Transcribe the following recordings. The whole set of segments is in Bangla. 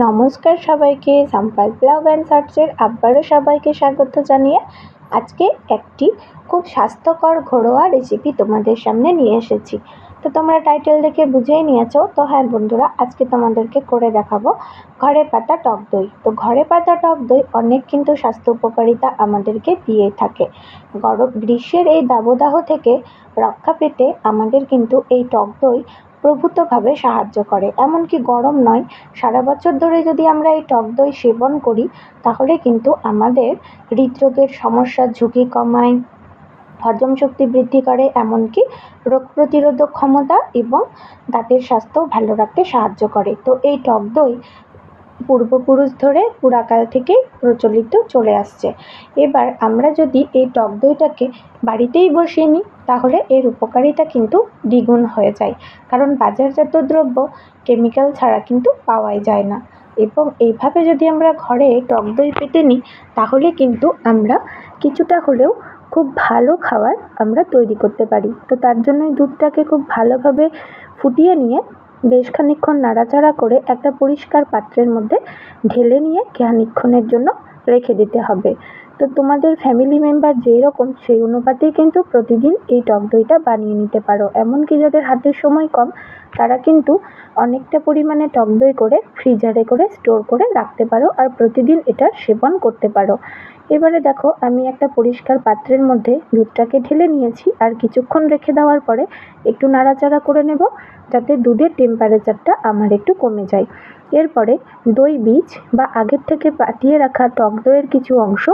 নমস্কার সবাইকে, সাম্পাল ব্লগ অ্যান্ড শর্টসের আবারও সবাইকে স্বাগত জানিয়ে আজকে একটি খুব স্বাস্থ্যকর ঘরোয়া রেসিপি তোমাদের সামনে নিয়ে এসেছি। তো তোমরা টাইটেল দেখে বুঝেই নিয়েছো। তো হ্যাঁ বন্ধুরা, আজকে তোমাদেরকে করে দেখাবো ঘরে পাতা টক দই। তো ঘরে পাতা টক দই অনেক কিন্তু স্বাস্থ্য উপকারিতা আমাদেরকে দিয়ে থাকে। গ্রীষ্মের এই দাবদাহ থেকে রক্ষা পেতে আমাদের কিন্তু এই টক দই প্রভূতভাবে সাহায্য করে। এমনকি গরম নয়, সারা বছর ধরে যদি আমরা এই টক দই সেবন করি তাহলে কিন্তু আমাদের হৃদরোগের সমস্যার ঝুঁকি কমায়, হজম শক্তি বৃদ্ধি করে, এমনকি রোগ প্রতিরোধক ক্ষমতা এবং দাঁতের স্বাস্থ্যও ভালো রাখতে সাহায্য করে। তো এই টক দই পূর্বপুরুষ ধরে পুরাকাল থেকেই প্রচলিত চলে আসছে। এবার আমরা যদি এই টক দইটাকে বাড়িতেই বসিয়ে নিই তাহলে এর উপকারিতা কিন্তু দ্বিগুণ হয়ে যায়, কারণ বাজারজাত দ্রব্য কেমিক্যাল ছাড়া কিন্তু পাওয়াই যায় না। এবং এইভাবে যদি আমরা ঘরে টক দই পেতে নিই তাহলে কিন্তু আমরা কিছুটা হলেও খুব ভালো খাবার আমরা তৈরি করতে পারি। তো তার জন্যই দুধটাকে খুব ভালোভাবে ফুটিয়ে নিয়ে বেশ খানিকক্ষণ নাড়াচাড়া করে একটা পরিষ্কার পাত্রের মধ্যে ঢেলে নিয়ে খানিকক্ষণের জন্য রেখে দিতে হবে। তো তোমাদের ফ্যামিলি মেম্বার যেই রকম সেই অনুপাতেই কিন্তু প্রতিদিন এই টক দইটা বানিয়ে নিতে পারো। এমনকি যাদের হাতের সময় কম তারা কিন্তু অনেকটা পরিমাণে টক দই করে ফ্রিজারে করে স্টোর করে রাখতে পারো আর প্রতিদিন এটা সেবন করতে পারো। এবারে দেখো, আমি একটা পরিষ্কার পাত্রের মধ্যে দুধটাকে ঢেলে নিয়েছি আর কিছুক্ষণ রেখে দেওয়ার পরে একটু নাড়াচাড়া করে নেব যাতে দুধের টেম্পারেচারটা আমার একটু কমে যায়। এরপরে দই বীজ বা আগের থেকে পাতিয়ে রাখা টক দইয়ের কিছু অংশ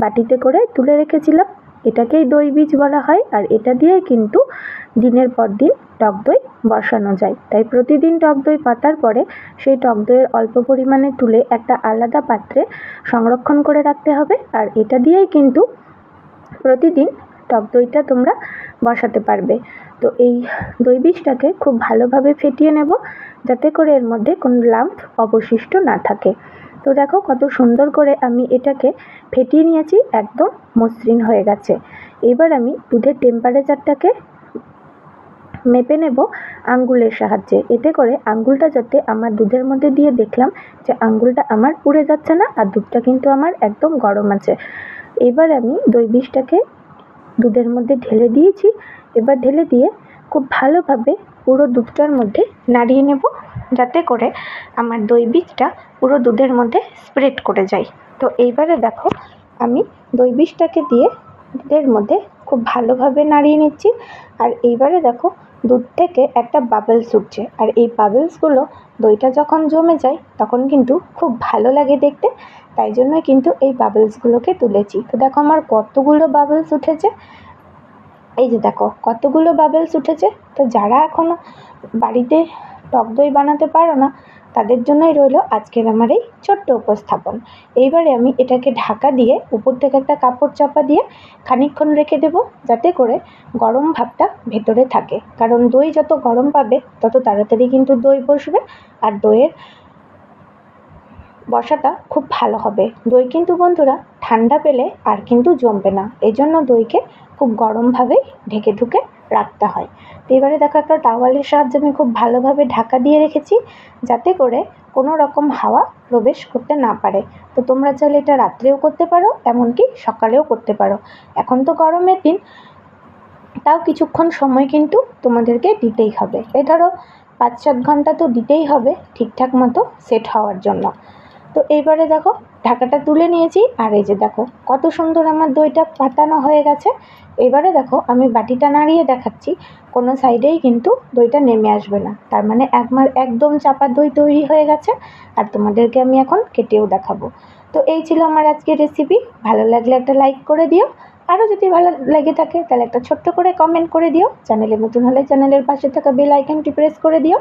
বাটিতে করে তুলে রেখেছিলাম, এটাকেই দই বীজ বলা হয়। আর এটা দিয়ে কিন্তু দিনের পর দিন টক দই বসানো যায়। তাই প্রতিদিন টক দই পাতার পরে সেই টক দইয়ের অল্প পরিমাণে তুলে একটা আলাদা পাত্রে সংরক্ষণ করে রাখতে হবে। আর এটা দিয়েই কিন্তু প্রতিদিন টক দইটা তোমরা বসাতে পারবে। তো এই দই বীজটাকে খুব ভালোভাবে ফেটিয়ে নেব যাতে করে এর মধ্যে কোনো লাম্প অবশিষ্ট না থাকে। তো দেখো কত সুন্দর করে আমি এটাকে ফেটিয়ে নিয়েছি, একদম মসৃণ হয়ে গেছে। এবার আমি দুধের টেম্পারেচারটাকে মেপে নেব আঙ্গুলের সাহায্যে। এতে করে আঙ্গুলটা যাতে আমার দুধের মধ্যে দিয়ে দেখলাম যে আঙ্গুলটা আমার পুড়ে যাচ্ছে না আর দুধটা কিন্তু আমার একদম গরম আছে। এবার আমি দই বীজটাকে দুধের মধ্যে ঢেলে দিয়েছি। এবার ঢেলে দিয়ে খুব ভালোভাবে পুরো দুধটার মধ্যে নাড়িয়ে নেব যাতে করে আমার দই বীজটা পুরো দুধের মধ্যে স্প্রেড করে যায়। তো এইবারে দেখো, আমি দই বীজটাকে দিয়ে দুধের মধ্যে খুব ভালোভাবে নাড়িয়ে নিচ্ছি। আর এইবারে দেখো, দুধ থেকে একটা বাবলস উঠছে আর এই বাবলসগুলো দইটা যখন জমে যায় তখন কিন্তু খুব ভালো লাগে দেখতে। তাই জন্য কিন্তু এই বাবলসগুলোকে তুলেছি। তো দেখো আমার কতগুলো বাবলস উঠেছে, এই যে দেখো কতগুলো বাবলস উঠেছে। তো যারা এখনও বাড়িতে টক দই বানাতে পারো না তাদের জন্যই রইল আজকের আমার এই ছোট্ট উপস্থাপন। এইবারে আমি এটাকে ঢাকা দিয়ে উপর থেকে একটা কাপড় চাপা দিয়ে খানিকক্ষণ রেখে দেবো যাতে করে গরম ভাবটা ভেতরে থাকে, কারণ দই যত গরম পাবে তত তাড়াতাড়ি কিন্তু দই বসবে আর দইয়ের বসাটা খুব ভালো হবে। দই কিন্তু বন্ধুরা ঠান্ডা পেলে আর কিন্তু জমবে না, এই জন্য দইকে খুব গরমভাবেই ঢেকে ঢুকে রাখতে হয়। তো এবারে দেখো একটা টাওয়ালের সাহায্যে আমি খুব ভালোভাবে ঢাকা দিয়ে রেখেছি যাতে করে কোনো রকম হাওয়া প্রবেশ করতে না পারে। তো তোমরা চাইলে এটা রাত্রেও করতে পারো, এমনকি সকালেও করতে পারো। এখন তো গরমের দিন, তাও কিছুক্ষণ সময় কিন্তু তোমাদেরকে দিতেই হবে। এই ধরো 5-7 ঘন্টা তো দিতেই হবে ঠিকঠাক মতো সেট হওয়ার জন্য। তো এইবারে দেখো ঢাকাটা তুলে নিয়েছি আর এই যে দেখো কত সুন্দর আমার দইটা পাতানো হয়ে গেছে। এবারে দেখো আমি বাটিটা নাড়িয়ে দেখাচ্ছি, কোনো সাইডেই কিন্তু দইটা নেমে আসবে না, তার মানে একদম চাপা দই তৈরি হয়ে গেছে। আর তোমাদেরকে আমি এখন কেটেও দেখাবো। তো এই ছিল আমার আজকের রেসিপি। ভালো লাগলে একটা লাইক করে দিও, আরও যদি ভালো লেগে থাকে তাহলে একটা ছোট্ট করে কমেন্ট করে দিও। চ্যানেলে নতুন হলে চ্যানেলের পাশে থাকা বেল আইকনটি প্রেস করে দিও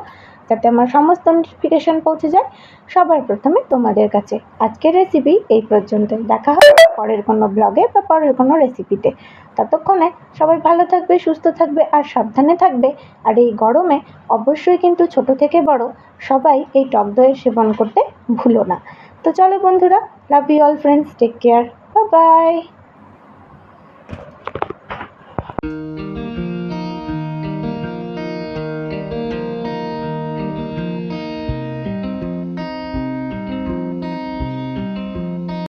যাতে আমার সমস্ত নোটিফিকেশান পৌঁছে যায় সবার প্রথমে তোমাদের কাছে। আজকের রেসিপি এই পর্যন্তই, দেখা হবে পরের কোনো ব্লগে বা পরের কোনো রেসিপিতে। ততক্ষণে সবাই ভালো থাকবে, সুস্থ থাকবে আর সাবধানে থাকবে। আর এই গরমে অবশ্যই কিন্তু ছোট থেকে বড় সবাই এই টক দইয়ের সেবন করতে ভুলো না। তো চলো বন্ধুরা, love you all friends, take care, bye by.